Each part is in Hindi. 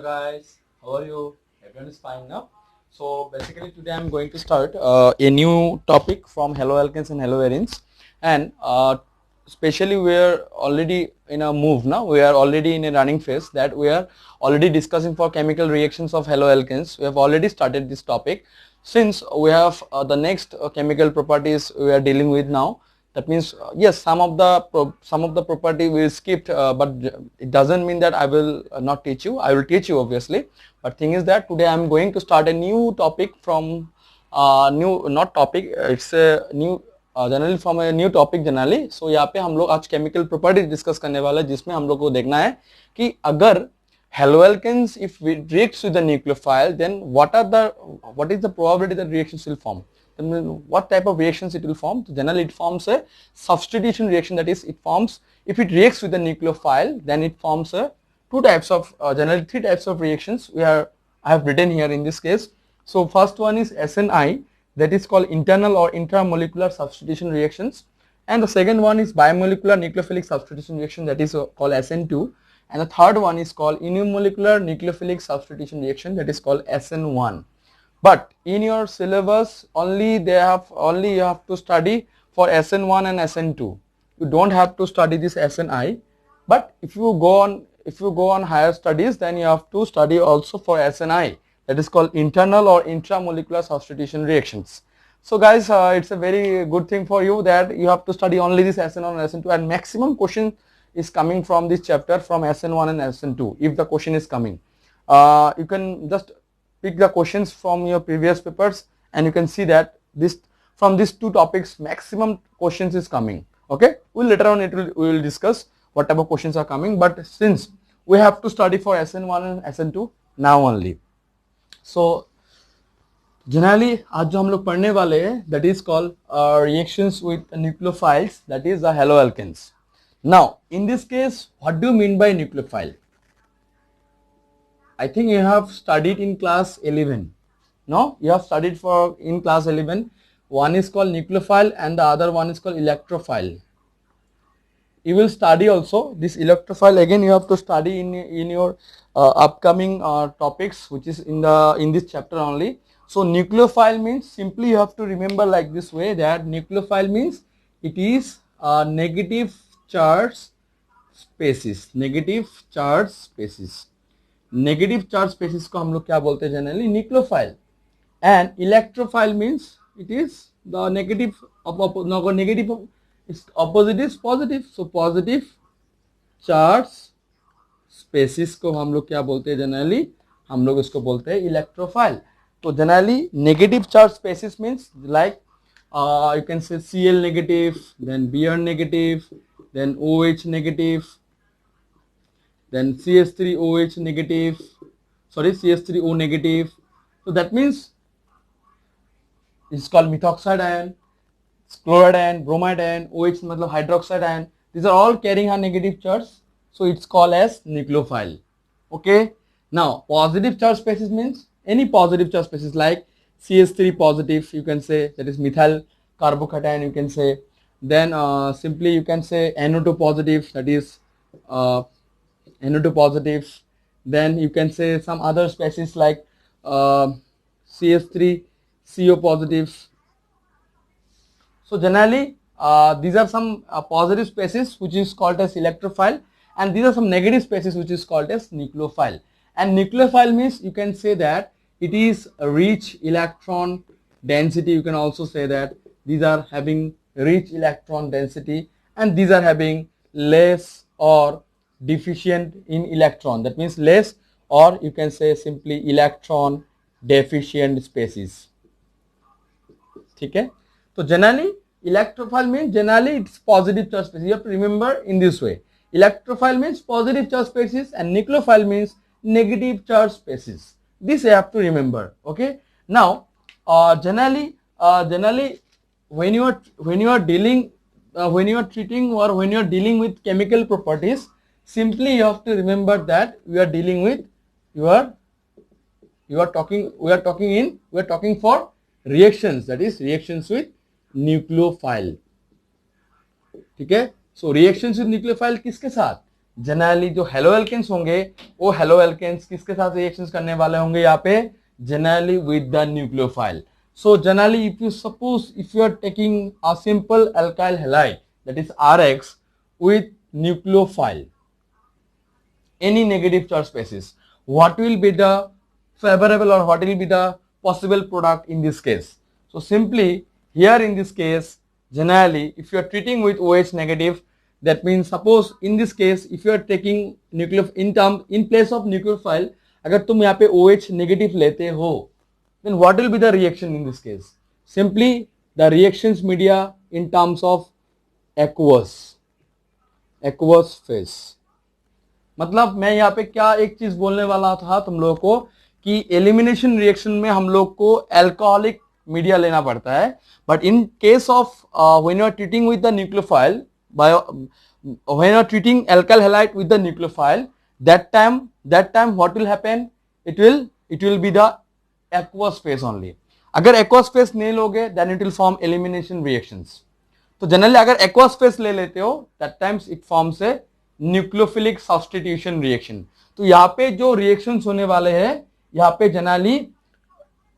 Hello guys, how are you? Everyone is fine now. So basically today I'm going to start a new topic from haloalkanes and haloarenes, and especially we are already in a move now. We are already in a running phase that we are already discussing for chemical reactions of haloalkanes. We have already started this topic. Since we have the next chemical properties we are dealing with now. That means yes, some of the property we skipped, but it doesn't mean that I will not teach you. I will teach you obviously, but thing is that today I am going to start a new topic from new not topic. It's a new generally from a new topic generally. So यहाँ पे हम लोग आज केमिकल प्रॉपर्टीज डिस्कस करने वाले हैं, जिसमें हम लोग को देखना है कि अगर haloalkanes if it reacts with the nucleophile, then what is the probability that reactions will form? What type of reactions it will form? Generally it forms a substitution reaction, that is, it forms, if it reacts with the nucleophile, then it forms a generally three types of reactions I have written here in this case. So first one is SNI, that is called internal or intramolecular substitution reactions, and the second one is biomolecular nucleophilic substitution reaction, that is called SN2, and the third one is called unimolecular nucleophilic substitution reaction, that is called SN1. But in your syllabus only you have to study for SN1 and SN2. You don't have to study this SNI. But if you go on higher studies, then you have to study also for SNI, that is called internal or intramolecular substitution reactions. So guys, it's a very good thing for you that you have to study only this SN1 and SN2, and maximum question is coming from this chapter from SN1 and SN2. If the question is coming, you can just pick the questions from your previous papers, and you can see that from these two topics maximum questions is coming. Okay, later on we will discuss what type of questions are coming, but since we have to study for SN1 and SN2 now only. So generally आज जो हम लोग पढ़ने वाले हैं, that is called reactions with nucleophiles, that is the haloalkanes. Now in this case, what do you mean by nucleophile? I think you have studied in class 11. No, you have studied in class 11. One is called nucleophile and the other one is called electrophile. You will study also this electrophile. Again, you have to study in your upcoming topics, which is in this chapter only. So nucleophile means, simply you have to remember like this way, that nucleophile means it is negative charge species. Negative charge species को हम लोग क्या बोलते हैं generally? Nucleophile. And electrophile means it is the negative opposite is positive. So positive charge species को हम लोग क्या बोलते हैं जनरली? हम लोग इसको बोलते हैं इलेक्ट्रोफाइल. तो generally negative charge species means like you can say Cl negative, then Br negative, then OH negative, then CH3OH negative, CH3O negative. So that means it's called methoxide ion, chloride ion, bromide ion, OH मतलब hydroxide ion. These are all carrying a negative charge, so it's called as nucleophile. Okay. Now positive charge species means any positive charge species like CH3 positive, you can say, that is methyl carbocation, you can say. Then simply you can say NO2 positive, that is NO2 positive. Then you can say some other species like CH3 CO positive. So generally these are some positive species which is called as electrophile, and these are some negative species which is called as nucleophile. And nucleophile means you can say that it is a rich electron density. You can also say that these are having rich electron density, and these are having less or deficient in electron. That means less, or you can say simply electron deficient species. ठीक है? So generally electrophile means generally it's positive charge species. You have to remember in this way. Electrophile means positive charge species and nucleophile means negative charge species. This I have to remember. Okay. Now generally when you are dealing when you are treating or when you are dealing with chemical properties, simply you have to remember that we are dealing with we are talking for reactions, that is reactions with nucleophile. ठीक है. So reactions with nucleophile किसके साथ? जनरली जो हेलो एल्केन्स होंगे वो हेलो एल्केन्स किसके साथ रिएक्शंस करने वाले होंगे यहाँ पे, generally with the nucleophile. So generally if you suppose if you are taking a simple alkyl halide that is Rx with nucleophile, any negative charge species, what will be the favorable or what will be the possible product in this case? So simply here in this case, generally if you are treating with OH negative, that means suppose in this case if you are taking in place of nucleophile, अगर तुम यहाँ पे OH negative लेते हो, then what will be the reaction in this case? Simply the reactions media in terms of aqueous phase. मतलब मैं यहाँ पे क्या एक चीज बोलने वाला था तुम लोगों को कि एलिमिनेशन रिएक्शन में हम लोग को अल्कोहलिक मीडिया लेना पड़ता है, but in case of when you are treating with the nucleophile when you are treating alkyl halide with the nucleophile, that time what will happen, it will be the aqueous phase only. अगर aqueous phase नहीं लोगे then it will form elimination reactions. तो जनरली अगर aqueous phase ले लेते हो that times it forms a nucleophilic substitution reaction. तो यहाँ पे जो reactions होने वाले हैं, यहाँ पे जनरली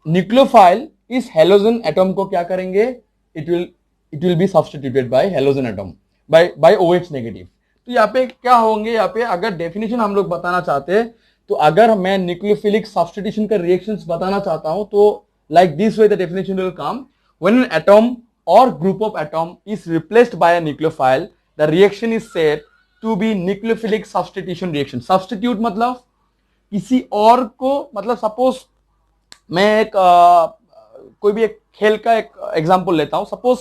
nucleophile इस halogen atom को क्या करेंगे, it will be substituted by halogen atom by OH negative. तो यहाँ पे क्या होंगे, यहाँ पे अगर डेफिनेशन हम लोग बताना चाहते हैं तो अगर मैं न्यूक्लियोफिलिक सब्स्टिट्यूशन का रिएक्शंस बताना चाहता हूं तो like this way the definition will come, when an atom और group of atom is replaced by a nucleophile the reaction is said to be nucleophilic substitution reaction. Substitute मतलब किसी और को, मतलब सपोज मैं एक कोई भी एक खेल का एक एग्जांपल लेता हूं. सपोज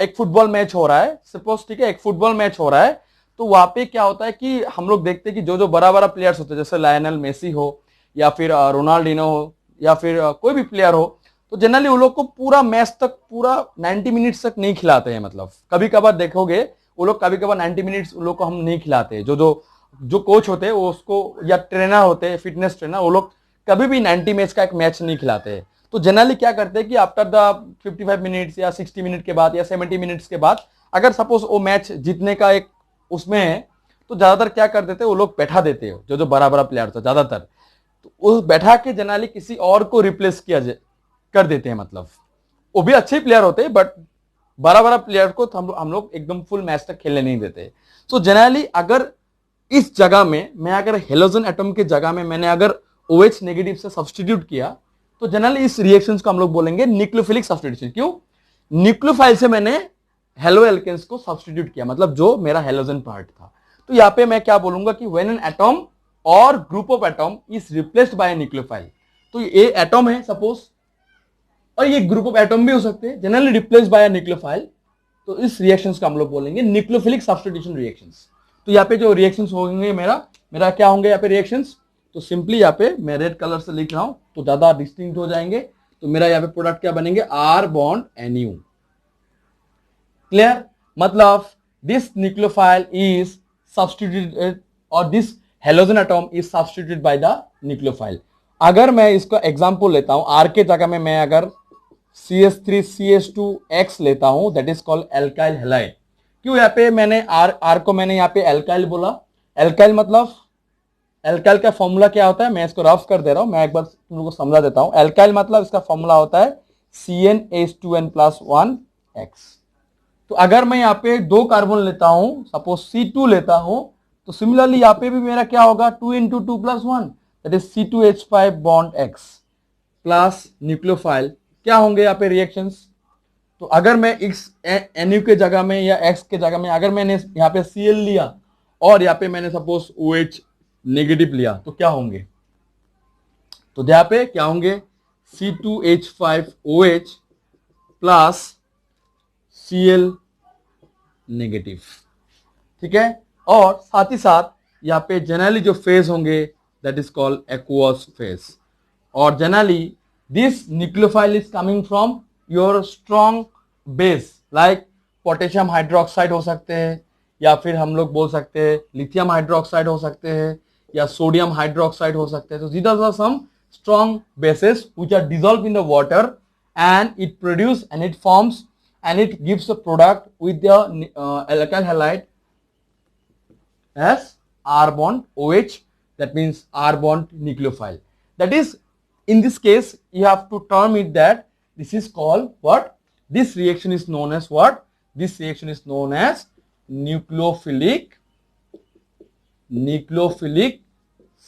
एक फुटबॉल मैच हो रहा है, सपोज ठीक है, एक फुटबॉल मैच हो रहा है, तो वहां पे क्या होता है कि हम लोग देखते हैं कि जो जो बड़ा बड़ा प्लेयर्स होते हैं जैसे लायनल मेसी हो या फिर रोनाल्डिनो हो या फिर कोई भी प्लेयर हो, तो जनरली वो लोग को पूरा मैच तक पूरा 90 मिनट्स तक नहीं खिलाते हैं. मतलब कभी कभार देखोगे वो लोग कभी कभार 90 मिनट्स उन लोग को हम नहीं खिलाते हैं. जो कोच होते हैं वो उसको या ट्रेनर होते हैं, फिटनेस ट्रेनर, वो लोग कभी भी 90 मैच का एक मैच नहीं खिलाते हैं. तो जनरली क्या करते हैं कि आफ्टर द 55 मिनट्स या 60 मिनट के बाद या 70 मिनट्स के बाद अगर सपोज वो मैच जीतने का एक उसमें है तो ज्यादातर क्या कर देते हैं वो लोग बैठा देते हैं जो बड़ा बड़ा प्लेयर था ज्यादातर, तो उस बैठा के जनरली किसी और को रिप्लेस कर देते हैं. मतलब वो भी अच्छे प्लेयर होते हैं बट बड़ा बड़ा प्लेयर को हम लोग एकदम फुल मैच तक खेलने नहीं देते. तो जनरली अगर इस जगह में मैं अगर हेलोजन एटम के जगह में मैंने अगर OH नेगेटिव से सब्स्टिट्यूट किया तो जनरली इस रिएक्शंस को हम लोग बोलेंगे न्यूक्लियोफिलिक सब्स्टिट्यूशन. क्यों? न्यूक्लियोफाइल से मैंने हेलो एल्केन्स को सब्स्टिट्यूट किया, मतलब जो मेरा हेलोजन पार्ट था. तो यहाँ पे मैं क्या बोलूंगा कि व्हेन एन एटम और group of atom is replaced bye nucleophile, तो ये एटम है सपोज और ये ग्रुप ऑफ एटम भी हो सकते हैं जनरली रिप्लेस्ड बाय न्यूक्लियोफाइल, तो इस रिएक्शंस को हम लोग बोलेंगे न्यूक्लियोफिलिक सब्स्टिट्यूशन रिएक्शंस. तो यहाँ पे जो रिएक्शंस होंगे मेरा क्या होंगे यहाँ पे रिएक्शंस, तो सिंपली यहाँ पे मैं रेड कलर से लिख रहा हूं तो ज्यादा डिस्टिंक्ट हो जाएंगे. तो मेरा यहाँ पे प्रोडक्ट क्या बनेंगे, R बॉन्ड NU. क्लियर? मतलब दिस न्यूक्लियोफाइल इज सब्स्टिट्यूटेड और this halogen atom is substituted by the nucleophile. अगर मैं इसका एग्जांपल लेता हूं, R के जगह में मैं अगर CH3CH2X लेता हूं, that is called alkyl halide. क्यों यहाँ पे मैंने R को मैंने यहाँ पे एल्काइल बोला? एल्काइल मतलब एल्काइल का फॉर्मूला क्या होता है, मैं इसको रफ कर दे रहा हूं, मैं एक बार तुम लोगों को समझा देता हूं. एल्काइल मतलब इसका फॉर्मूला होता है CnH2n+1X. तो अगर मैं यहाँ पे 2 कार्बन लेता हूं, सपोज C2 लेता हूं, तो सिमिलरली यहाँ पे भी मेरा क्या होगा 2 × 2+1 that is C2H5 bond X plus nucleophile. क्या होंगे यहाँ पे रिएक्शंस? तो अगर मैं X NU के जगह में या X के जगह में अगर मैंने यहाँ पे Cl लिया और यहाँ पे मैंने सपोज OH नेगेटिव लिया तो क्या होंगे, तो यहाँ पे क्या होंगे C2H5OH प्लस Cl नेगेटिव. ठीक है, और साथ ही साथ यहाँ पे जनरली जो फेज होंगे that is called aqueous phase. और generally this nucleophile is coming from your strong base like potassium hydroxide हो सकते हैं या फिर हम लोग बोल सकते हैं लिथियम हाइड्रोक्साइड हो सकते हैं या सोडियम हाइड्रोक्साइड हो सकते हैं. तो these are some strong bases which are dissolved in the water and it produce and it forms and it gives a product with the alkyl halide as R bond OH, that means R bond nucleophile. That is, in this case you have to term it that this is called what? This reaction is known as what? This reaction is known as nucleophilic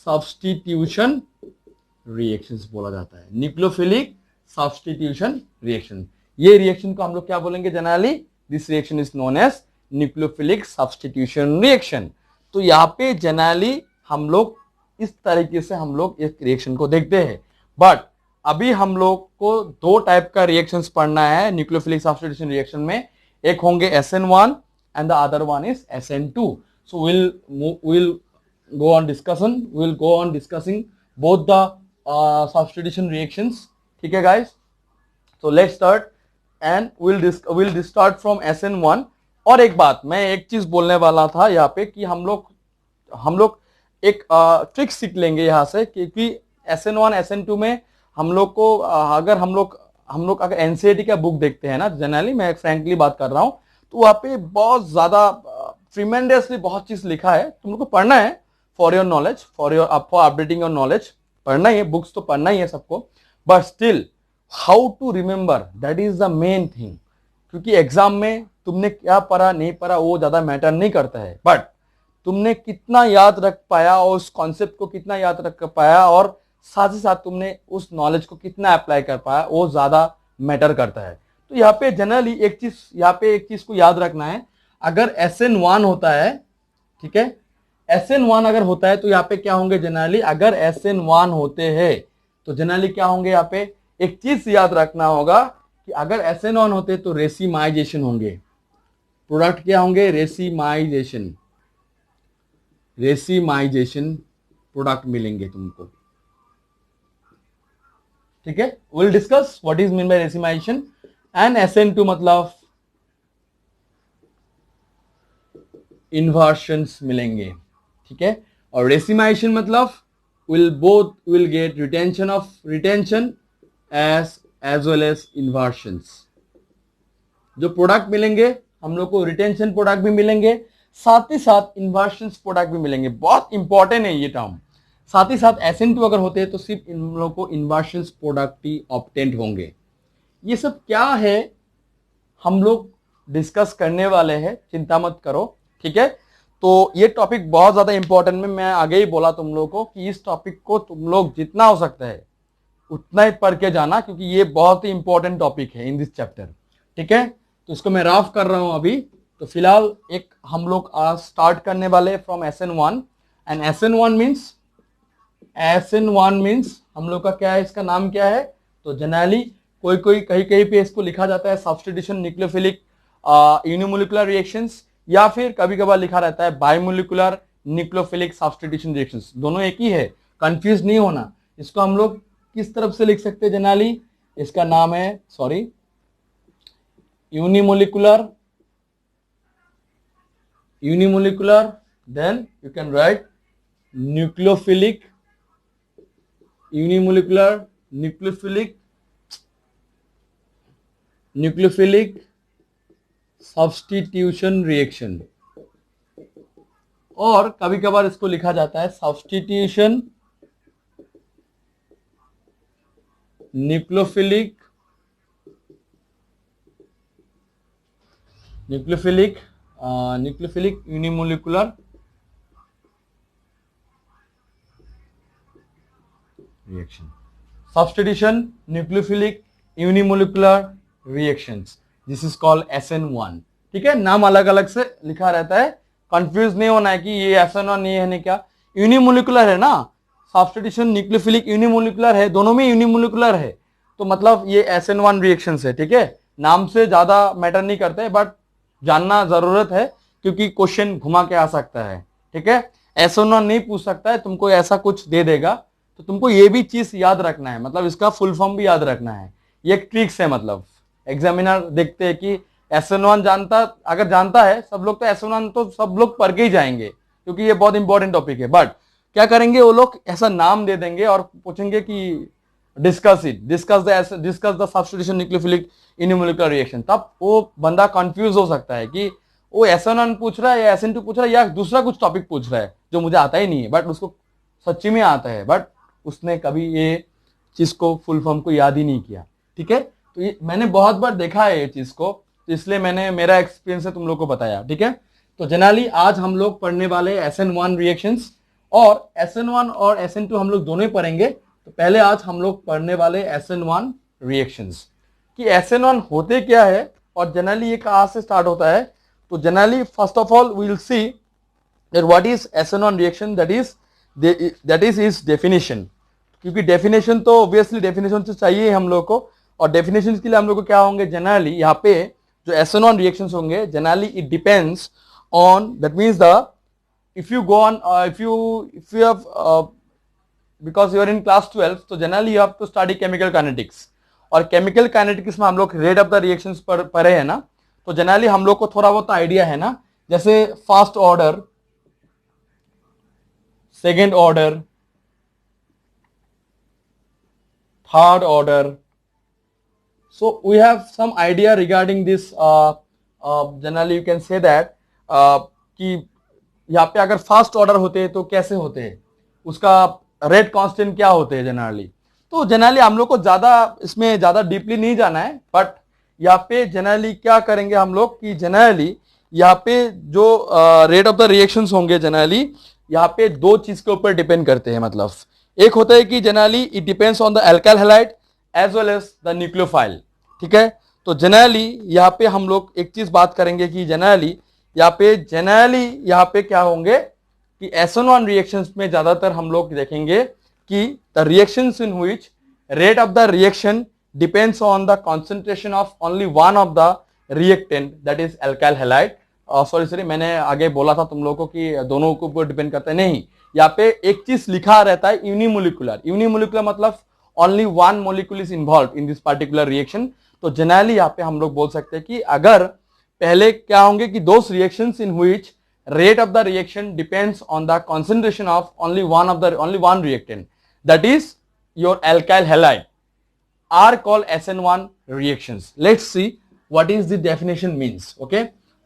substitution reactions बोला जाता है. Nucleophilic substitution reaction. ये रिएक्शन को हम लोग क्या बोलेंगे generally? This reaction is known as nucleophilic substitution reaction. तो यहाँ पे जनरली हम लोग इस तरीके से हम लोग एक रिएक्शन को देखते हैं. बट अभी हम लोग को दो टाइप का रिएक्शंस पढ़ना है न्यूक्लियोफिलिक सब्स्टिट्यूशन रिएक्शन में. एक होंगे SN1 and the other one is SN2. So we'll go on discussing both the substitution reactions. ठीक है guys? So let's start and we'll start from SN1. और एक बात, मैं एक चीज बोलने वाला था यहाँ पे कि हम लोग एक ट्रिक सीख लेंगे यहाँ से, क्योंकि SN1 SN2 में हम लोग को अगर हम लोग अगर NCERT का बुक देखते हैं ना, जनरली मैं फ्रैंकली बात कर रहा हूँ, तो वहाँ पे बहुत ज्यादा ट्रिमेंडसली बहुत चीज लिखा है. तुम लोग को पढ़ना है for your knowledge, for updating your knowledge. पढ़ना ही है, बुक्स तो पढ़ना ही है सबको. But still how to remember, that is the main thing. क्योंकि एग्जाम में तुमने क्या पढ़ा नहीं पढ़ा वो ज्यादा मैटर नहीं करता है, बट तुमने कितना याद रख पाया और उस कॉन्सेप्ट को कितना याद रख पाया और साथ ही साथ तुमने उस नॉलेज को कितना अप्लाई कर पाया वो ज्यादा मैटर करता है. तो यहाँ पे जनरली एक चीज को याद रखना है. अगर SN1 होता है, ठीक है, SN1 अगर होता है तो यहाँ पे क्या होंगे जनरली? अगर SN1 होते हैं तो जनरली क्या होंगे यहाँ पे? एक चीज याद रखना होगा कि अगर SN1 होते तो रेसिमाइजेशन होंगे. प्रोडक्ट क्या होंगे? रेसिमाइजेशन प्रोडक्ट मिलेंगे तुमको. ठीक है, will discuss what is mean by racemisation. And SN2 मतलब इन्वर्शंस मिलेंगे. ठीक है, और रेसिमाइजेशन मतलब will get retention as well as inversions. जो प्रोडक्ट मिलेंगे हम लोग को रिटेंशन प्रोडक्ट भी मिलेंगे, साथ ही साथ इन्वर्शंस प्रोडक्ट भी मिलेंगे. बहुत इंपॉर्टेंट है ये टर्म. साथ ही साथ SN2 अगर होते हैं तो सिर्फ इन लोगों को इन्वर्शंस प्रोडक्ट ही ऑब्टेंड होंगे. ये सब क्या है हम लोग डिस्कस करने वाले हैं, चिंता मत करो. ठीक है, तो ये टॉपिक बहुत ज्यादा इंपॉर्टेंट है. मैं आगे ही बोला तुम लोगों को कि इस टॉपिक को तुम लोग जितना हो सकता है उतना ही पढ़ के जाना, क्योंकि ये बहुत ही इंपॉर्टेंट टॉपिक है इन दिस चैप्टर. ठीक है, तो इसको मैं रफ कर रहा हूं अभी. तो फिलहाल एक हम लोग स्टार्ट करने वाले from SN1. And SN1 means हम लोग का क्या है, इसका नाम क्या है? तो जनरली कोई कहीं पे इसको लिखा जाता है सब्स्टिट्यूशन न्यूक्लियोफिलिक यूनिमोलिकुलर रिएक्शंस, या फिर कभी कभार लिखा रहता है बायोमोलिकुलर न्यूक्लियोफिलिक सब्स्टिट्यूशन रिएक्शंस. दोनों एक ही है, कंफ्यूज नहीं होना. इसको हम लोग किस तरफ से लिख सकते हैं जनरली? इसका नाम है unimolecular, then you can write nucleophilic substitution reaction, और कभी कभार इसको लिखा जाता है substitution nucleophilic unimolecular reaction. Substitution nucleophilic unimolecular reactions, this is called SN1. ठीक है, नाम अलग अलग से लिखा रहता है, कंफ्यूज नहीं होना है कि ये SN1 ये है नहीं. क्या यूनिमोलिकुलर है ना, सब्स्टिट्यूशन न्यूक्लियोफिलिक यूनिमोलिकुलर है, दोनों में यूनिमोलिकुलर है, तो मतलब ये SN1 रिएक्शंस है. ठीक है, नाम से ज्यादा मैटर नहीं करते, बट जानना जरूरत है क्योंकि क्वेश्चन घुमा के आ सकता है. ठीक है, SN1 नहीं पूछ सकता है, तुमको ऐसा कुछ दे देगा, तो तुमको ये भी चीज याद रखना है, मतलब इसका फुल फॉर्म भी याद रखना है. ये एक ट्रिक्स है, मतलब एग्जामिनर देखते हैं कि SN1 अगर जानता है सब लोग, तो SN1 तो सब लोग पढ़ के ही जाएंगे क्योंकि ये बहुत इंपॉर्टेंट टॉपिक है. बट क्या करेंगे वो लोग, ऐसा नाम दे देंगे और पूछेंगे कि discuss the substitution nucleophilic unimolecular reaction. तब वो बंदा कंफ्यूज हो सकता है कि वो SN1 पूछ रहा है या SN2 पूछ रहा है या दूसरा कुछ टॉपिक पूछ रहा है जो मुझे आता ही नहीं है, बट उसको सच्ची में आता है, बट उसने कभी ये चीज को फुल फॉर्म को याद ही नहीं किया। ठीक है, तो ये मैंने बहुत बार देखा है ये चीज को, तो इसलिए मैंने मेरा एक्सपीरियंस है तुम लोग को बताया। ठीक है, तो जनरली आज हम लोग पढ़ने वाले SN1 रिएक्शंस, और SN1 और SN2 हम लोग दोनों ही पढ़ेंगे। तो पहले आज हम लोग पढ़ने वाले SN1 रिएक्शंस कि SN1 होते क्या है और जनरली ये कहाँ से स्टार्ट होता है। तो generally first of all we will see that what is SN1 reaction, that is is definition. क्योंकि डेफिनेशन तो ऑब्वियसली डेफिनेशन तो चाहिए हम लोग को, और डेफिनेशन के लिए हम लोग को क्या होंगे जनरली यहाँ पे जो SN1 रिएक्शंस होंगे generally it depends on, that means the if you go on if you have because you are in class 12, तो generally you have to study chemical kinetics, और chemical kinetics में हम लोग rate of the reactions पढ़े है ना, तो जनरली हम लोग को थोड़ा बहुत आइडिया है ना, जैसे first order, second order, third order, so we have some idea regarding this generally you can say that कि यहाँ पे अगर फर्स्ट ऑर्डर होते हैं तो कैसे होते हैं, उसका रेट कांस्टेंट क्या होते हैं जनरली। तो जनरली हम लोग को ज्यादा इसमें ज्यादा डीपली नहीं जाना है, बट यहाँ पे जनरली क्या करेंगे हम लोग कि जनरली यहाँ पे जो रेट ऑफ द रिएक्शंस होंगे जनरली यहाँ पे दो चीज के ऊपर डिपेंड करते हैं। मतलब एक होता है कि generally it depends on the alkyl halide as well as the nucleophile. ठीक है, तो जनरली यहाँ पे हम लोग एक चीज बात करेंगे कि जनरली यहाँ पे क्या होंगे कि SN1 रिएक्शंस में ज्यादातर हम लोग देखेंगे कि the reactions in which rate of the reaction depends on the concentration of only one of the reactant, that is alkyl halide. Sorry मैंने आगे बोला था तुम लोगों को कि दोनों के ऊपर डिपेंड करता है, नहीं, यहाँ पे एक चीज लिखा रहता है यूनिमोलिकुलर। यूनिमोलिकुलर मतलब only one molecule is involve in this particular reaction. तो जनरली यहाँ पे हम लोग बोल सकते हैं कि अगर पहले क्या होंगे कि those reactions in which rate of the reaction depends on the concentration of only one reactant, that is your alkyl halide, are called SN1 reactions. Let's see what is the definition means. Okay,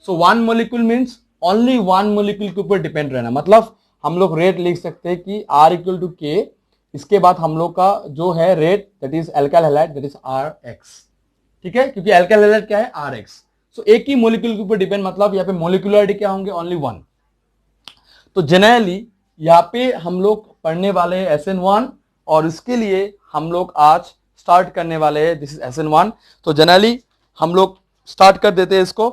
so one molecule means only one molecule के ऊपर डिपेंड रहना। मतलब हम लोग रेट लिख सकते हैं कि R = K, इसके बाद हम लोग का जो है rate that is alkyl halide, that is RX। ठीक है, क्योंकि एल्काइल हैलाइड क्या है RX। सो एक ही मॉलिक्यूल के ऊपर डिपेंड, मतलब यहाँ पे मॉलिक्यूलरिटी क्या होंगे ओनली वन। तो जनरली यहाँ पे हम लोग पढ़ने वाले हैं SN1, और इसके लिए हम लोग आज स्टार्ट करने वाले हैं, दिस इज SN1। तो जनरली हम लोग स्टार्ट कर देते हैं इसको,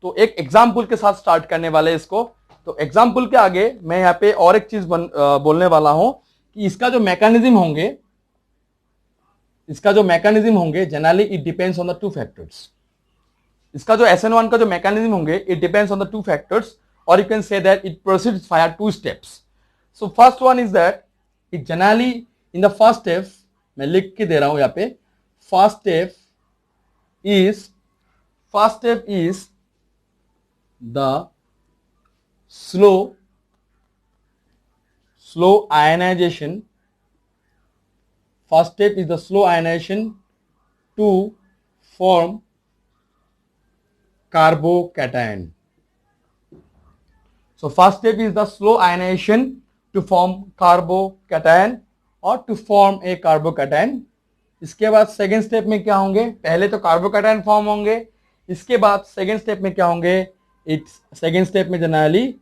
तो एक एग्जाम्पल के साथ स्टार्ट करने वाले हैं इसको। तो एग्जाम्पल के आगे मैं यहाँ पे और एक चीज बोलने वाला हूं कि इसका जो मैकेनिज्म होंगे generally it depends on the two factors. इसका जो SN1 का जो मैकेनिज्म होंगे it depends on the two factors, और you can say that it proceeds via two steps. So first one is that it generally in the first step, मैं लिख के दे रहा हूं यहाँ पे, first step is the slow ionization. First step is the slow ionization to form carbocation. So first step is the slow ionization to form carbocation or to form a carbocation. इसके बाद सेकेंड स्टेप में क्या होंगे, पहले तो कार्बोकैटायन फॉर्म होंगे, इसके बाद सेकेंड स्टेप में क्या होंगे, सेकेंड स्टेप में जनरली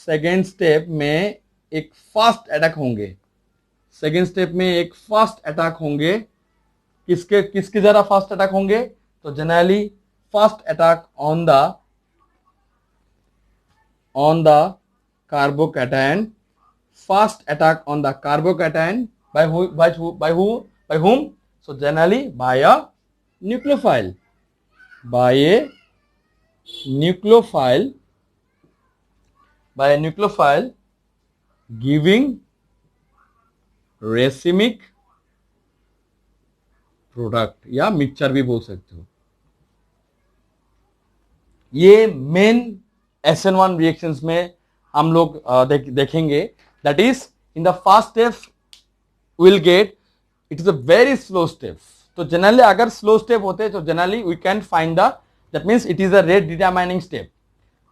सेकेंड स्टेप में एक फास्ट अटैक होंगे। सेकेंड स्टेप में एक फास्ट अटैक होंगे, किसके जरा फास्ट अटैक होंगे, तो generally fast attack on the carbocation, fast attack on the carbocation by whom? So generally by a nucleophile, giving racemic product या मिक्सचर भी बोल सकते हो। ये मेन SN1 रिएक्शंस में हम लोग देखेंगे, that is in the first step will get, it is a very slow step. तो जनरली अगर स्लो स्टेप होते तो generally we can find that means it is a rate determining step.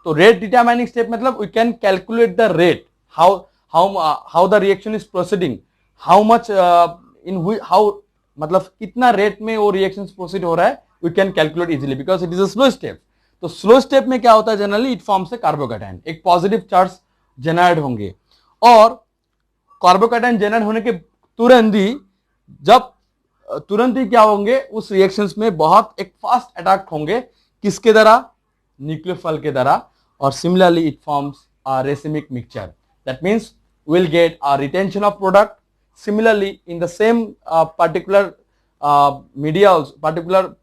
तो रेट डिटरमाइनिंग स्टेप मतलब we can calculate the rate, how the reaction is proceeding, how much in how, मतलब कितना रेट में वो रिएक्शन प्रोसीड हो रहा है, we can calculate easily because it is a slow step. तो स्लो स्टेप में क्या होता है, generally it forms a carbocation, एक पॉजिटिव चार्ज जनरेट होंगे, और कार्बोकैटायन जनरेट होने के तुरंत ही, जब तुरंत ही क्या होंगे, उस रिएक्शंस में बहुत एक फास्ट अटैक होंगे, किसके द्वारा, न्यूक्लियोफाइल के द्वारा, और similarly it forms a racemic mixture. That means we'll get a retention of product. Similarly, in the same particular media, also, particular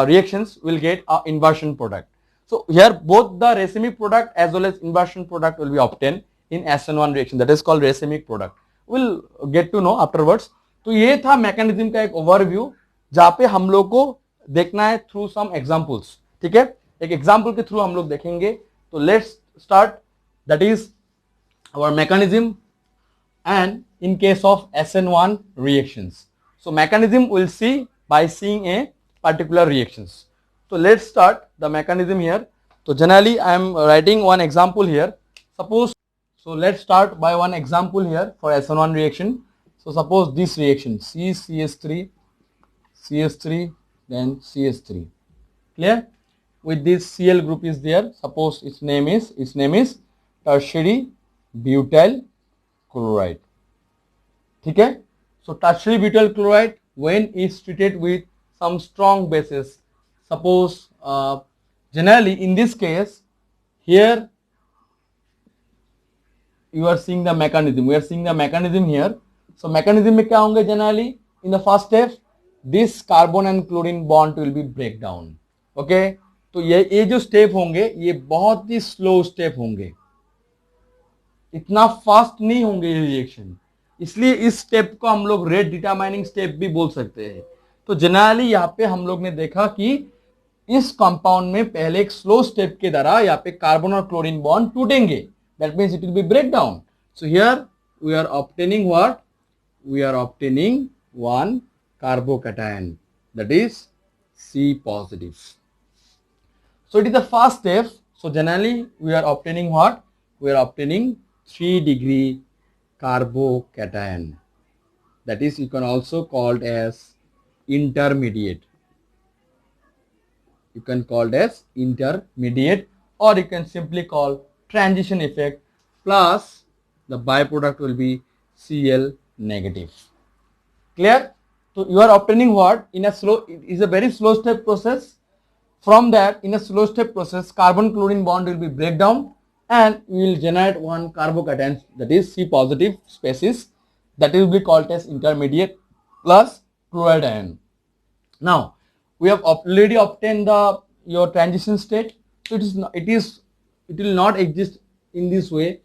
reactions, we'll get a inversion product. So here both the racemic product as well as inversion product will be obtained in SN1 reaction. That is called racemic product. We'll get to know afterwards. तो ये था मैकेनिज्म का एक ओवरव्यू, जहाँ पे हम लोग को देखना है थ्रू सम एग्जांपल्स. ठीक है, एक एग्जांपल के थ्रू हम लोग देखेंगे. तो let's start. That is our mechanism and in case of SN1 reactions. So mechanism we'll see by seeing a particular reactions. So let's start the mechanism here. So generally I am writing one example here. Suppose, so let's start by one example here for SN1 reaction. So suppose this reaction CCS3, CS3, then CS3. Clear? With this Cl group is there. Suppose its name is tertiary butyl chloride. ठीक है. So tertiary butyl chloride when is treated with some strong bases, suppose generally in this case here you are seeing the mechanism, we are seeing the mechanism here. So mechanism में क्या होंगे, generally in the first step this carbon and chlorine bond will be break down. Okay, तो ये जो स्टेप होंगे ये बहुत ही स्लो स्टेप होंगे, इतना फास्ट नहीं होंगे ये रिएक्शन, इसलिए इस स्टेप को हम लोग रेट डिटरमाइनिंग स्टेप भी बोल सकते हैं. तो जनरली यहाँ पे हम लोग ने देखा कि इस कंपाउंड में पहले एक स्लो स्टेप के द्वारा यहाँ पे कार्बन और क्लोरीन बॉन्ड टूटेंगे, that means it will be break down. So here we are obtaining what, we are obtaining one carbocation, that is C positive. So it is the first step. So generally we are obtaining what? We are obtaining 3-degree carbocation. That is, you can also call it as intermediate. You can call it as intermediate, or you can simply call transition effect, plus the byproduct will be Cl negative. Clear? So you are obtaining what? In a slow, it is a very slow step process. From that, in a slow step process, carbon chlorine bond will be break down and we will generate one carbocation, that is C positive species, that will be called as intermediate plus chloride ion. Now we have already obtained the your transition state. So it will not exist in this way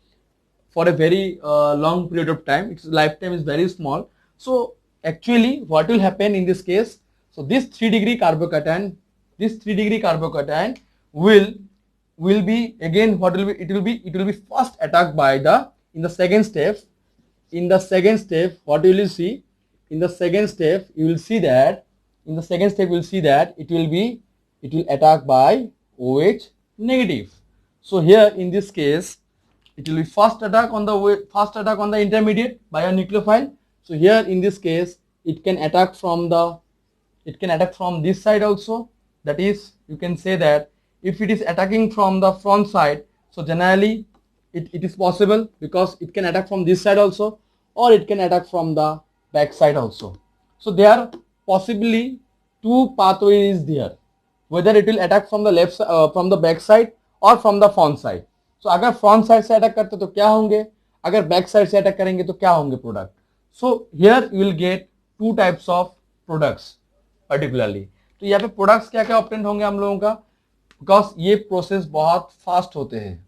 for a very long period of time. Its lifetime is very small. So actually what will happen in this case, so this 3-degree carbocation, this 3-degree carbocation will be again, what will be, it will be first attacked by the, in the second step, what will you see, in the second step you will see that, it will attack by OH negative. So here in this case it will be first attack on the intermediate by a nucleophile. So here in this case it can attack from this side also. That is, you can say that if it is attacking from the front side, so generally it is possible because it can attack from this side also, or it can attack from the back side also. So there are possibly two pathways there, whether it will attack from the left from the back side or from the front side. So अगर front side से attack करते तो क्या होंगे, अगर back side से attack करेंगे तो क्या होंगे product. So here you will get two types of products particularly. तो यहाँ पे प्रोडक्ट्स क्या क्या ऑब्टेन होंगे हम लोगों का, बिकॉज ये प्रोसेस बहुत फास्ट होते हैं.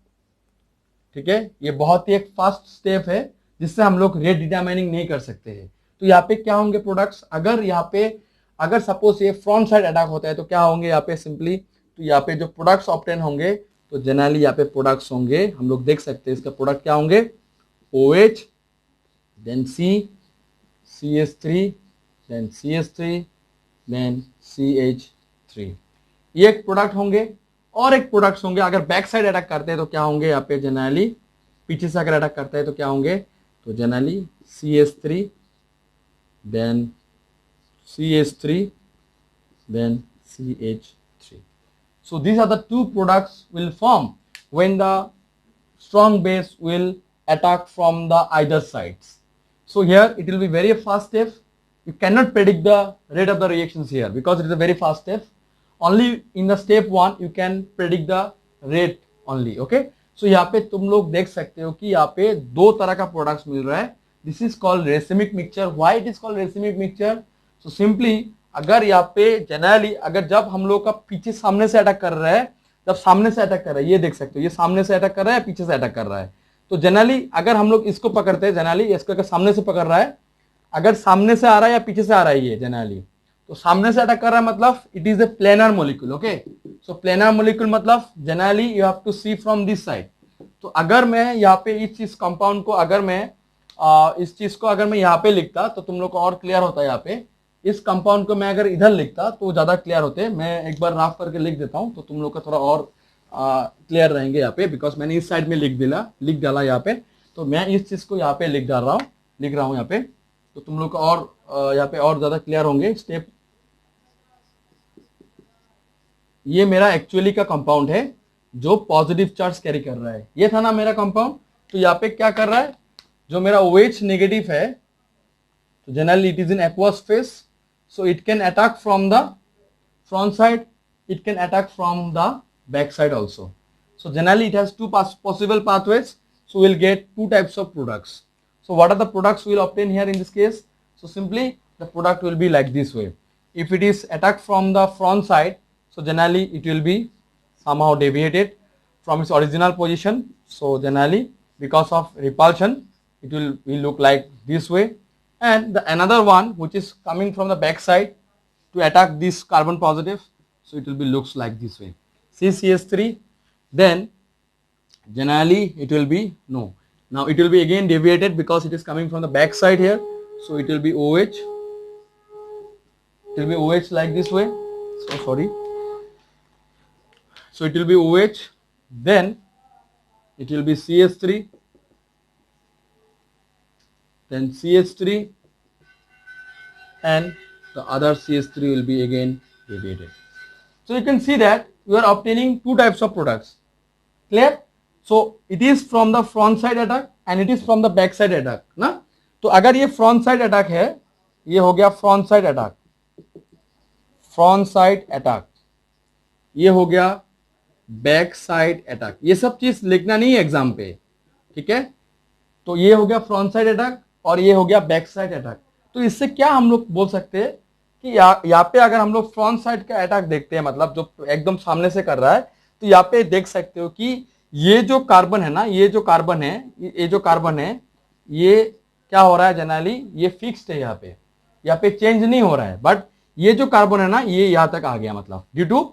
ठीक है, ये बहुत ही एक फास्ट स्टेप है जिससे हम लोग रेट डिटरमाइनिंग नहीं कर सकते हैं. तो यहाँ पे क्या होंगे प्रोडक्ट्स, अगर सपोज ये फ्रंट साइड अटैक होता है तो क्या होंगे यहाँ पे सिंपली, तो यहाँ पे जो प्रोडक्ट्स ऑब्टेन होंगे, तो जनरली यहाँ पे प्रोडक्ट्स होंगे, हम लोग देख सकते हैं इसका प्रोडक्ट क्या होंगे, OH, then C, CS3, then CS3, then CH3, ये एक प्रोडक्ट होंगे. और एक प्रोडक्ट्स होंगे, अगर बैक साइड अटैक करते हैं तो क्या होंगे यहाँ पे जनरली, पीछे से अगर अटैक करते हैं तो क्या होंगे, तो generally CH3 then CH3 then CH3. So these are the two products will form when the strong base will attack from the either sides. So here it will be very fast step. You cannot predict the rate of the reactions here because it is a very fast step. Only in the step 1 you can predict the rate only. Okay. So यहाँ पे तुम लोग देख सकते हो कि यहाँ पे दो तरह का प्रोडक्ट्स मिल रहा है. This is called racemic mixture. Why it is called racemic mixture? So simply अगर यहाँ पे जनरली अगर जब हम लोग का पीछे सामने से अटैक कर रहा है, जब सामने से अटैक कर रहा है, ये देख सकते हो ये सामने से अटैक कर रहा है, पीछे से अटैक कर रहा है. तो जनरली अगर हम लोग इसको पकड़ते हैं, जनरली इसको अगर सामने से पकड़ रहा है, अगर सामने से आ रहा है या पीछे से आ रहा है ये जनरली, तो सामने से अटैक कर रहा है मतलब it is a planar molecule. Okay, so planar molecule मतलब generally you have to see from this side. तो अगर मैं यहाँ पे इस चीज कंपाउंड को अगर मैं इस चीज को अगर मैं यहाँ पे लिखता तो तुम लोग को और क्लियर होता है. यहाँ पे इस कंपाउंड को मैं अगर इधर लिखता तो ज्यादा क्लियर होते. मैं एक बार राफ करके लिख देता हूं तो तुम लोग का थोड़ा और क्लियर रहेंगे यहाँ पे, बिकॉज मैंने इस साइड में लिख डाला यहाँ पे. तो मैं इस चीज को यहाँ पे लिख रहा हूँ यहाँ पे, तो तुम लोग का और यहाँ पे और ज्यादा क्लियर होंगे स्टेप. ये मेरा एक्चुअली का कंपाउंड है जो पॉजिटिव चार्ज कैरी कर रहा है. ये था ना मेरा कंपाउंड. तो यहाँ पे क्या कर रहा है, जो मेरा OH नेगेटिव है, तो generally it is in aqueous face, so it can attack from the front side, it can attack from the back side also. So generally it has two possible pathways, so we'll get two types of products. So what are the products we'll obtain here in this case? So simply the product will be like this way. If it is attacked from the front side, so generally it will be somehow deviated from its original position. So generally because of repulsion it will look like this way. And the another one which is coming from the back side to attack this carbon positive, so it will be looks like this way, CCH3. Then generally it will be now it will be again deviated because it is coming from the back side here, so it will be OH, it will be OH like this way. So sorry, so it will be OH, then it will be CH3, then CH3, and the other CH3 will be again deviated. So you can see that you are obtaining two types of products. Clear? So it is from the front side attack and it is from the back side attack ना. तो अगर ये front side attack है, ये हो गया front side attack, front side attack, ये हो गया बैक साइड अटैक. ये सब चीज लिखना नहीं है एग्जाम पे, ठीक है. तो ये हो गया फ्रंट साइड अटैक और ये हो गया बैक साइड अटैक. तो इससे क्या हम लोग बोल सकते हैं कि यहाँ पे अगर हम लोग फ्रंट साइड का अटैक देखते हैं, मतलब जो एकदम सामने से कर रहा है, तो यहाँ पे देख सकते हो कि ये जो कार्बन है ना, ये जो कार्बन है ये क्या हो रहा है, जनरली ये फिक्स्ड है, यहाँ पे चेंज नहीं हो रहा है. बट ये जो कार्बन है ना, ये यहाँ तक आ गया, मतलब due to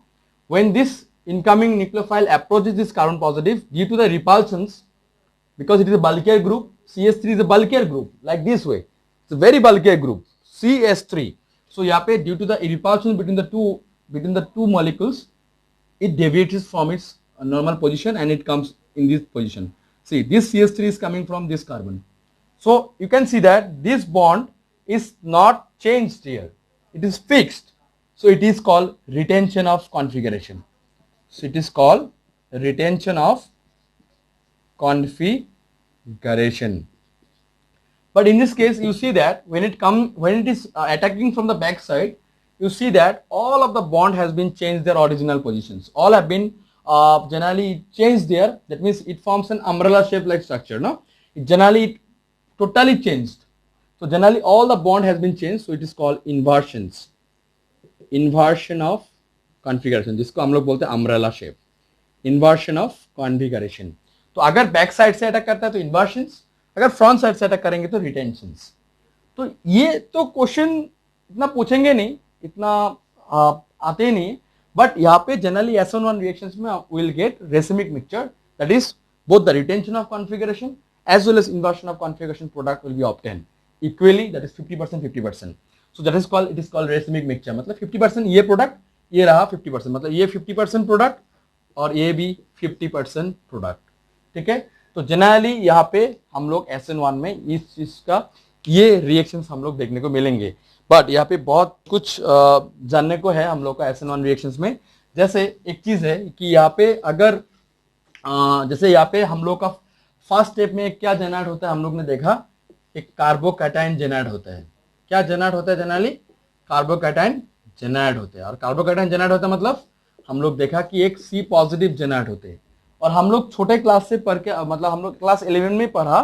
when this incoming nucleophile approaches this carbon positive due to the repulsions, because it is a bulkier group. CH3 is a bulkier group like this way, it's a very bulkier group, CH3. So यहाँ पे due to the repulsion between the two molecules, it deviates from its normal position and it comes in this position. See, this CH3 is coming from this carbon, so you can see that this bond is not changed here, it is fixed. So it is called retention of configuration. So it is called retention of configuration. But in this case, you see that when it is attacking from the back side, you see that all of the bond has been changed their original positions. All have been generally changed there. That means it forms an umbrella shape like structure. No, it generally totally changed. So generally all the bond has been changed. So it is called inversions. Inversion of configuration, जिसको हम लोग बोलते हैं umbrella shape, inversion of configuration. तो अगर बैक साइड से अटैक करता है तो इन्वर्शंस, अगर फ्रंट साइड से अटैक करेंगे तो रिटेंशंस. तो ये तो क्वेश्चन इतना पूछेंगे नहीं, इतना आते नहीं, बट यहाँ पे जनरली SN1 रिएक्शंस में will get racemic mixture, that is both the retention of configuration as well as inversion of configuration product will be obtain equally, that is 50% 50%. So that is called, it is called racemic mixture. मतलब 50% ये प्रोडक्ट, ये रहा 50%, मतलब ये 50% प्रोडक्ट और ये भी 50% प्रोडक्ट, ठीक है। तो जनरली यहाँ पे हम लोग SN1 में इस चीज का ये रिएक्शंस हम लोग देखने को मिलेंगे। बट यहाँ पे बहुत कुछ जानने को है हम लोग का SN1 रिएक्शंस में। जैसे एक चीज है कि यहाँ पे अगर जैसे यहाँ पे हम लोग का फर्स्ट स्टेप में क्या जनरेट होता है, हम लोग ने देखा एक कार्बोकैटायन जनरेट होता है। क्या जनरेट होता है जनरली? कार्बोकैटायन जनरेट होते हैं। और कार्बोकैटायन जनरेट होता है मतलब हम लोग देखा कि एक C पॉजिटिव जनरेट होते हैं। और हम लोग छोटे क्लास से पढ़ के मतलब हम लोग क्लास 11 में पढ़ा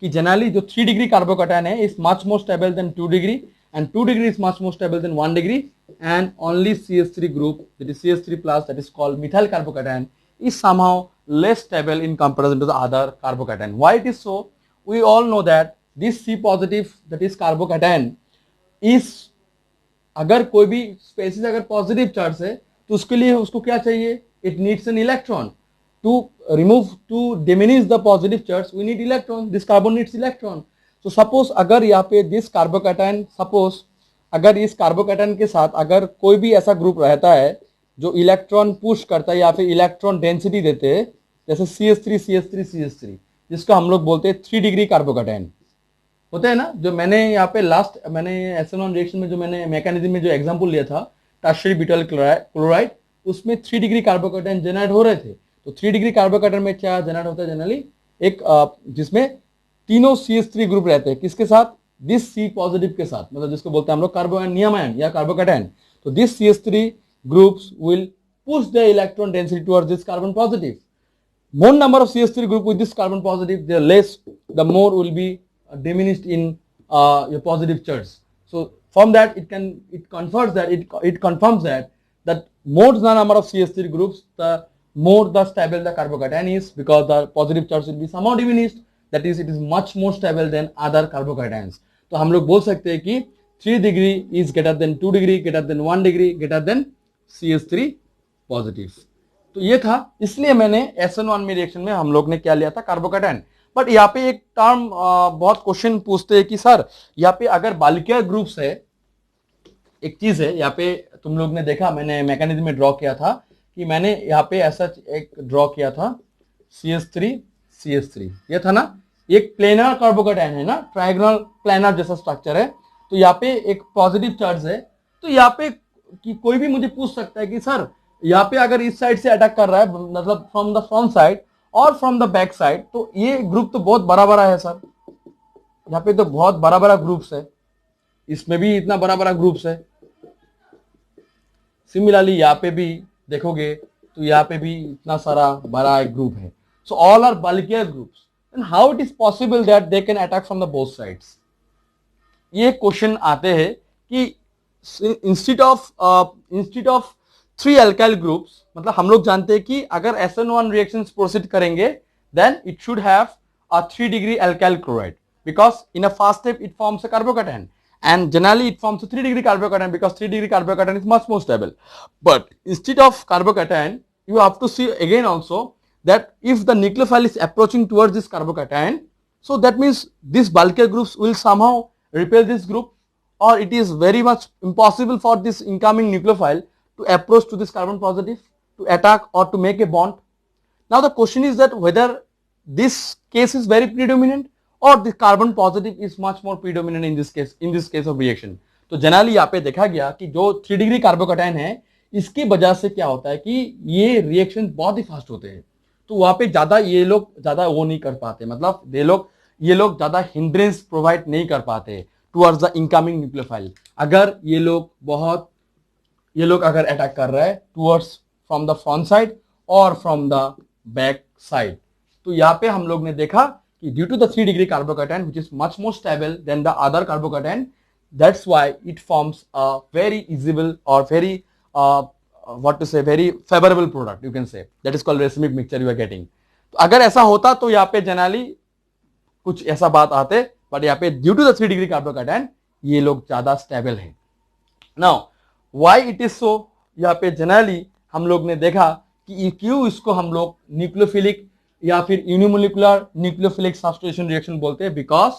कि जनरली जो 3 डिग्री कार्बोकैटायन है is much more stable then 2 degree and 2 degree is much more stable than 1 degree, and only CH3 group, that is CH3 plus, that is called methyl carbocation, is somehow less stable in comparison to the other carbocation. Why it is so? We all know that this C positive, that is carbocation, is अगर कोई भी स्पेसिस अगर पॉजिटिव चार्ज है तो उसके लिए उसको क्या चाहिए? It needs an electron to remove, to diminish the positive charge, we need electron, this carbon needs electron. तो सपोज अगर यहाँ पे दिस कार्बोकैटायन, सपोज अगर इस कार्बोकैटायन के साथ अगर कोई भी ऐसा ग्रुप रहता है जो इलेक्ट्रॉन पुश करता है या फिर इलेक्ट्रॉन डेंसिटी देते हैं, जैसे CH3 जिसको हम लोग बोलते हैं 3 डिग्री कार्बोकैटायन होते हैं ना, जो मैंने यहाँ पे मैंने SN1 रिएक्शन में जो मैंने मैकेनिज्म में जो एग्जांपल लिया था टर्शियरी ब्यूटाइल क्लोराइड, उसमें 3 डिग्री कार्बोकैटायन जनरेट हो रहे थे। तो 3 डिग्री कार्बोकैटायन में क्या जनरेट होता है जनरली? एक जिसमें तीनों CH3 ग्रुप रहते हैं, किसके साथ? दिस C पॉजिटिव के साथ, मतलब जिसको बोलते हैं हम लोग कार्बोनियम या कार्बोकैटायन। तो this CH3 groups will push the electron density towards this carbon positive. More number of CH3 group with this carbon positive, the less, the more will be diminished in your positive charge. So from that it confirms that more the number of CH3 groups, the more the stable the carbocation is, because the positive charge will be somehow diminished. That is, it is much more stable than other carbocations. तो हम लोग बोल सकते हैं कि 3 degree is greater than 2 degree, greater than 1 degree, greater than CH3 positive. तो ये था, इसलिए मैंने SN1 में रिएक्शन में हम लोग ने क्या लिया था? कार्बोकैटायन। बट यहाँ पे एक टर्म बहुत क्वेश्चन पूछते हैं कि सर यहाँ पे अगर बाल्कियर ग्रुप्स है, एक चीज है यहाँ पे तुम लोग ने देखा मैंने मैकेनिज्म में ड्रॉ किया था कि मैंने यहाँ पे ऐसा एक ड्रॉ किया था CH3 ये था ना, एक प्लेनर कार्बोकैटायन है ना, ट्रायगोनल प्लेनर जैसा स्ट्रक्चर है। तो यहाँ पे एक पॉजिटिव चार्ज है। तो यहाँ पे कि कोई भी मुझे पूछ सकता है कि सर यहाँ पे अगर इस साइड से अटैक कर रहा है, मतलब फ्रॉम द फ्रंट साइड और फ्रॉम द बैक साइड, तो ये ग्रुप तो बहुत बड़ा बड़ा है सर, यहाँ पे तो बहुत बड़ा बड़ा ग्रुप्स है, इसमें भी इतना बड़ा बड़ा ग्रुप्स है। सिमिलरली यहाँ पे भी देखोगे तो यहाँ पे भी इतना सारा बड़ा एक ग्रुप है। So all are bulkier groups, and how it is possible that they can attack from the both sides? ये क्वेश्चन आते हैं कि इंस्टेड ऑफ 3 अल्काइल ग्रुप्स, मतलब हम लोग जानते हैं कि अगर SN1 रिएक्शंस प्रोसीड करेंगे then it should have a 3 degree alkyl chloride, because in a first step it forms a carbocation, and generally it forms a 3 degree carbocation because 3 degree carbocation is much more stable. But instead of carbocation, you have to see again also that if the nucleophile is approaching towards this carbocation, so that means these bulkier groups will somehow repel this group, or it is very much impossible for this incoming nucleophile to approach to this carbon positive to attack or to make a bond. Now the question is that whether this case is very predominant or the carbon positive is much more predominant in this case of reaction. तो जनरली यहाँ पे देखा गया कि जो 3 डिग्री कार्बोकैटायन है, इसकी वजह से क्या होता है कि ये रिएक्शन बहुत ही फास्ट होते हैं। तो वहां पे ज्यादा ये लोग ज्यादा वो नहीं कर पाते, मतलब ये लोग ज्यादा हिंड्रेंस प्रोवाइड नहीं कर पाते टुवर्ड्स द इनकमिंग न्यूक्लियोफाइल। अगर ये लोग अगर अटैक कर रहा है towards from the front side और फ्रॉम द बैक साइड, तो यहाँ पे हम लोग ने देखा कि due to the 3 degree carbocation which is much more stable than the other carbocation, that's why it forms a very easily और very what to say, very favorable product, you can say, that is called racemic mixture you are getting. तो अगर ऐसा होता तो यहाँ पे जनरली कुछ ऐसा बात आते, बट यहाँ पे due to the 3 degree carbocation ये लोग ज्यादा स्टेबल है। Now why it is so, यहाँ पे जनरली हम लोग ने देखा कि क्यों इसको हम लोग न्यूक्लियोफिलिक या फिर यूनिमोलिकुलर न्यूक्लियोफिलिक सब्स्टिट्यूशन रिएक्शन बोलते हैं। बिकॉज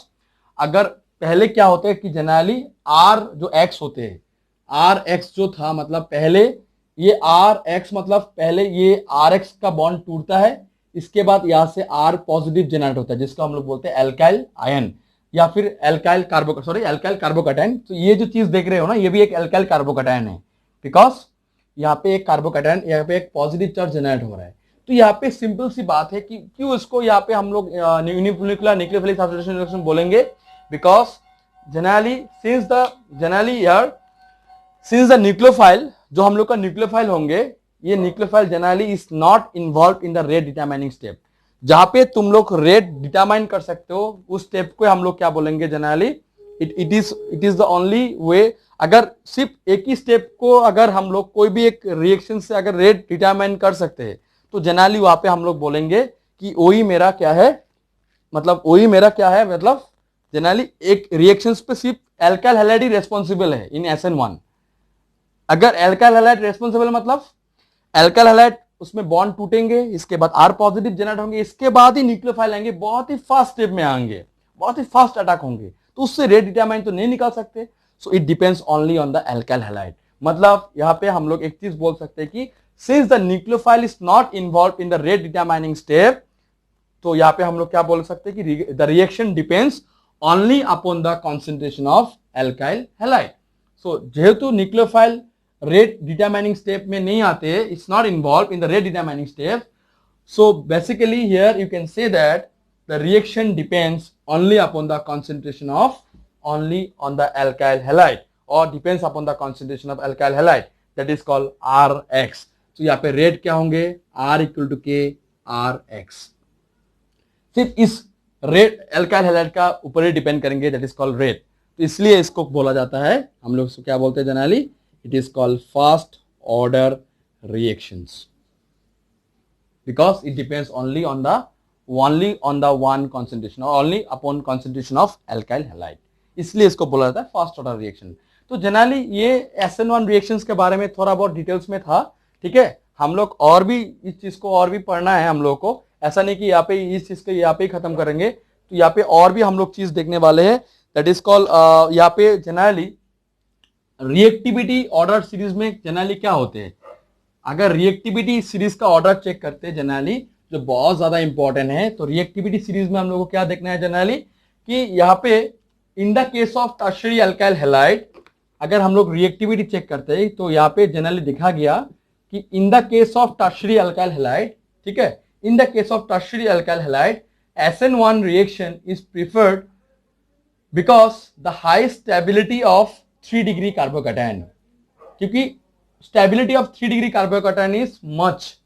अगर पहले क्या होता है कि जनरली आर जो एक्स होते हैं, आर एक्स जो था, मतलब पहले ये आर एक्स मतलब पहले ये आर एक्स का बॉन्ड टूटता है, इसके बाद यहां से आर पॉजिटिव जनरेट होता है जिसको हम लोग बोलते हैं एल्काइल आयन या फिर एल्काइल कार्बोकैटायन। तो ये जो चीज देख रहे हो ना, ये भी एक एल्काइल कार्बोकैटायन है, बिकॉज यहाँ पे एक कार्बोकैटायन, यहाँ पे एक पॉजिटिव चार्ज जनरेट हो रहा है। तो यहाँ पे सिंपल सी बात है कि क्यों इसको यहाँ पे हम लोग यूनिमोलिकुलर न्यूक्लियोफिलिक सब्स्टिट्यूशन रिएक्शन बोलेंगे, because generally since the nucleophile, जो हम लोग का न्यूक्लियोफाइल होंगे, ये nucleophile generally is not involve in the rate determining step. जहां पे तुम लोग रेट डिटरमाइन कर सकते हो उस स्टेप को हम लोग क्या बोलेंगे generally, it is the only way. अगर सिर्फ एक ही स्टेप को अगर हम लोग कोई भी एक रिएक्शन से अगर रेट डिटरमाइन कर सकते हैं तो जनरली वहां पे हम लोग बोलेंगे कि वही मेरा क्या है, मतलब जनरली एक रिएक्शंस पे सिर्फ एल्काइल हैलाइड ही रेस्पॉन्सिबल है इन SN1। अगर एल्काइल हैलाइड रेस्पॉन्सिबल मतलब एल्काइल हैलाइड उसमें बॉन्ड टूटेंगे, इसके बाद आर पॉजिटिव जनरेट होंगे, इसके बाद ही न्यूक्लियोफाइल आएंगे, बहुत ही फास्ट स्टेप में आएंगे, बहुत ही फास्ट अटैक होंगे, तो उससे रेट डिटरमाइन तो नहीं निकाल सकते। So it depends only on the alkyl halide. मतलब यहाँ पे हम लोग एक चीज बोल सकते हैं कि since the nucleophile is not involve in the rate determining step, तो यहाँ पे हम लोग क्या बोल सकते हैं कि the reaction depends only upon the concentration of alkyl halide. So जेहेतु न्यूक्लियोफाइल रेट डिटरमाइनिंग स्टेप में नहीं आते, it's not involve in the rate determining step, so basically here you can say that the reaction depends only upon the concentration of only on the alkyl halide or depends upon the concentration of alkyl halide, that is called Rx। तो यहाँ पे रेट क्या होंगे, R इक्वल टू के Rx। सिर्फ इस रेट एल्काइल हैलाइड का ऊपर ही डिपेंड करेंगे, दैट इज कॉल्ड रेट। तो इसलिए इसको बोला जाता है, हम लोग क्या बोलते हैं generally, it is called fast order reactions, because it depends only on the one concentration और only upon concentration of alkyl halide, इसलिए इसको बोला जाता है फास्ट ऑर्डर रिएक्शन। तो जनरली ये SN1 रिएक्शंस के बारे में थोड़ा बहुत डिटेल्स में था, ठीक है। हम लोग और भी इस चीज को और भी पढ़ना है हम लोग को, ऐसा नहीं कि यहाँ पे इस चीज को यहाँ पे ही खत्म करेंगे, तो यहाँ पे और भी हम लोग चीज देखने वाले हैं, दैट इज कॉल्ड यहाँ पे जनरली रिएक्टिविटी ऑर्डर सीरीज में जनरली क्या होते हैं। अगर रिएक्टिविटी सीरीज का ऑर्डर चेक करते हैं जनरली, जो बहुत ज्यादा इंपॉर्टेंट है, तो रिएक्टिविटी सीरीज में हम लोग को क्या देखना है जनरली कि यहाँ पे इन the case of tertiary alkyl halide अगर हम लोग रिएक्टिविटी चेक करते हैं तो यहाँ पे जनरली दिखा गया कि in the case of tertiary alkyl halide, ठीक है, in the case of tertiary alkyl halide SN1 reaction is preferred because the high stability of 3 degree carbocation, क्योंकि stability of 3 degree carbocation is much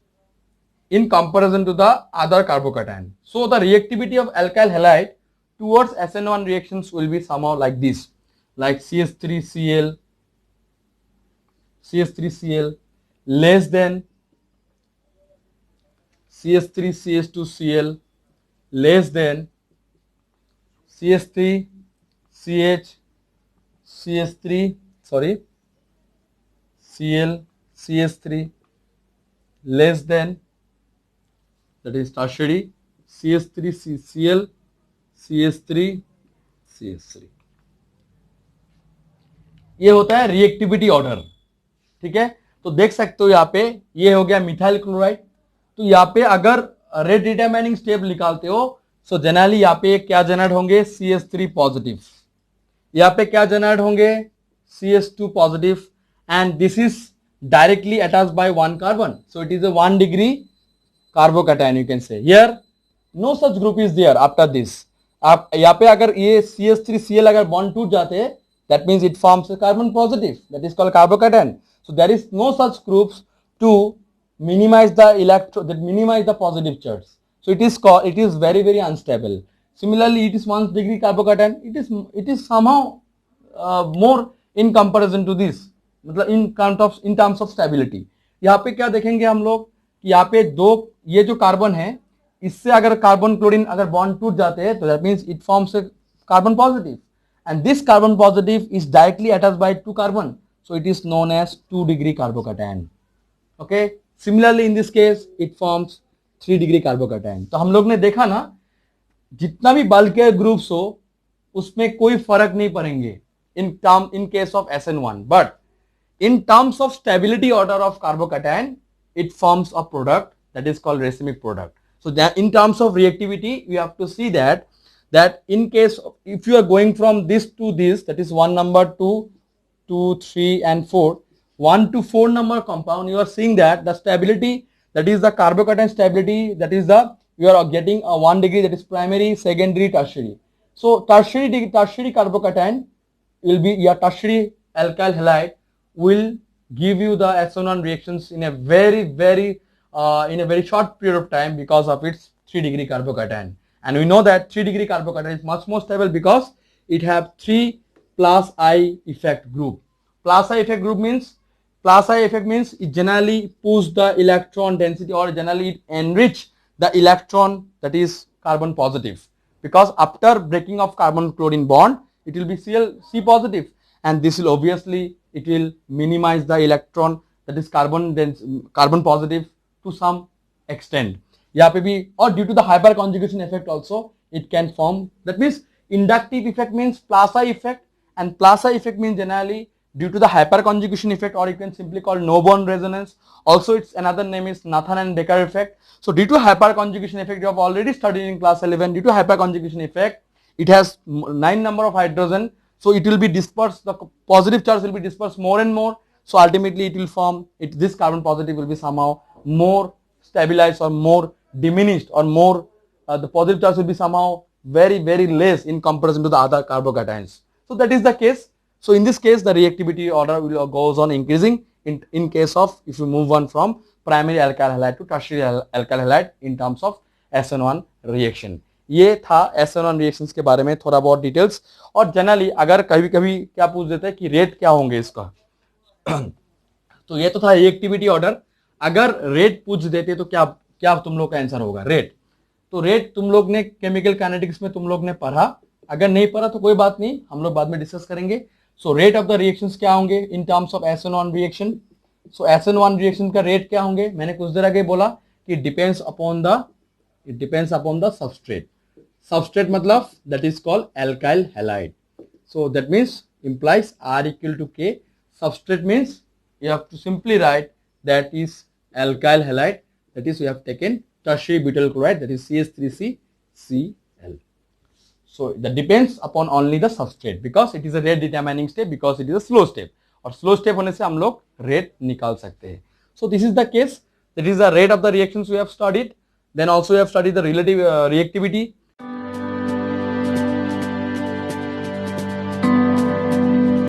in comparison to the other carbocation. So the reactivity of alkyl halide towards SN1 reactions will be somehow like this, like CH3Cl less than CH3CH2Cl less than CH3 less than, that is tertiary CH3Cl CH3 ये होता है रिएक्टिविटी ऑर्डर, ठीक है। तो देख सकते हो यहाँ पे ये हो गया मिथाइल क्लोराइड। तो यहाँ पे अगर रेट डिटरमाइनिंग स्टेप निकालते हो, सो जनरली यहाँ पे क्या जनरेट होंगे CH3 पॉजिटिव, यहाँ पे क्या जनरेट होंगे CH2 positive, and this is directly attached by one carbon, so it is a 1 degree carbocation, you can say here no such group is there after this। आप यहाँ पे अगर ये CH3Cl अगर बॉन्ड टूट जाते हैं, that means it forms a carbon positive, that is called carbocation, so there is no such groups to minimize the positive charge, so it is very unstable। Similarly it is 1 degree carbocation, it is somehow more in comparison to this, मतलब इन टर्म्स ऑफ स्टेबिलिटी। यहाँ पे क्या देखेंगे हम लोग कि यहाँ पे दो ये जो कार्बन है, इससे अगर कार्बन क्लोरीन अगर बॉन्ड टूट जाते हैं तो that means it forms a carbon positive, and this carbon positive is directly attached by 2 carbon, so it is known as 2 degree carbocation. Okay, similarly in this case it forms 3 degree carbocation. तो हम लोग ने देखा ना, जितना भी बल्कियर ग्रुप्स हो उसमें कोई फर्क नहीं पड़ेंगे इन case of SN1, but in terms of stability order of carbocation, it forms a product that is called racemic product. So that in terms of reactivity, we have to see that in case of, if you are going from this to this, that is 1 number, 2, 2, 3 and 4, 1 to 4 number compound, you are seeing that the stability, that is the carbocation stability, that is the, you are getting a 1 degree, that is primary, secondary, tertiary. So tertiary carbocation will be your tertiary alkyl halide will give you the SN1 reactions in a very short period of time because of its 3 degree carbocation. And we know that 3 degree carbocation is much more stable because it have 3 plus I effect group. Plus I effect group means, it generally push the electron density, or generally it enrich the electron, that is carbon positive, because after breaking of carbon chlorine bond, it will be C positive, and this will obviously, it will minimize the electron, that is carbon positive to some extent. यहाँ पे भी, और due to the hyperconjugation effect also it can form, that means inductive effect means Plaza effect, and Plaza effect means generally due to the hyperconjugation effect, or you can simply call no bond resonance. Also its another name is Nathan and Becker effect. So due to hyperconjugation effect, you have already studied in class 11, due to hyperconjugation effect, it has 9 number of hydrogen, so it will be dispersed, the positive charge will be dispersed more and more, so ultimately it will form, this carbon positive will be somehow more stabilized or more diminished, or more the positive charge will be somehow very less in comparison to the other carbocations. So that is the case. So in this case, the reactivity order will goes on increasing in case of, if you move on from primary alkyl halide to tertiary alkyl halide in terms of SN1 reaction. ये था SN1 रिएक्शंस के बारे में थोड़ा बहुत डिटेल्स. और जनरली अगर कभी कभी क्या पूछ देते हैं कि रेट क्या होंगे इसका, तो ये तो था रिएक्टिविटी ऑर्डर. अगर रेट पूछ देते तो क्या क्या तुम लोग का आंसर होगा? रेट. तो रेट तुम लोग ने केमिकल काइनेटिक्स में तुम लोग ने पढ़ा, अगर नहीं पढ़ा तो कोई बात नहीं, हम लोग बाद में डिस्कस करेंगे. So rate of the reactions क्या होंगे in terms of SN1 reaction. So SN1 reaction का रेट क्या होंगे? मैंने कुछ देर आगे बोला कि depends upon the substrate. Substrate मतलब that is called alkyl halide. So that means implies R equal to K. Substrate means you have to simply write that is alkyl halide, that is we have taken tertiary butyl chloride, that is CH3CCl. So that depends upon only the substrate because it is a rate determining step, because it is a slow step, और slow step होने से हम लोग rate निकाल सकते हैं. So this is the case, that is the rate of the reactions we have studied. Then also we have studied the relative reactivity,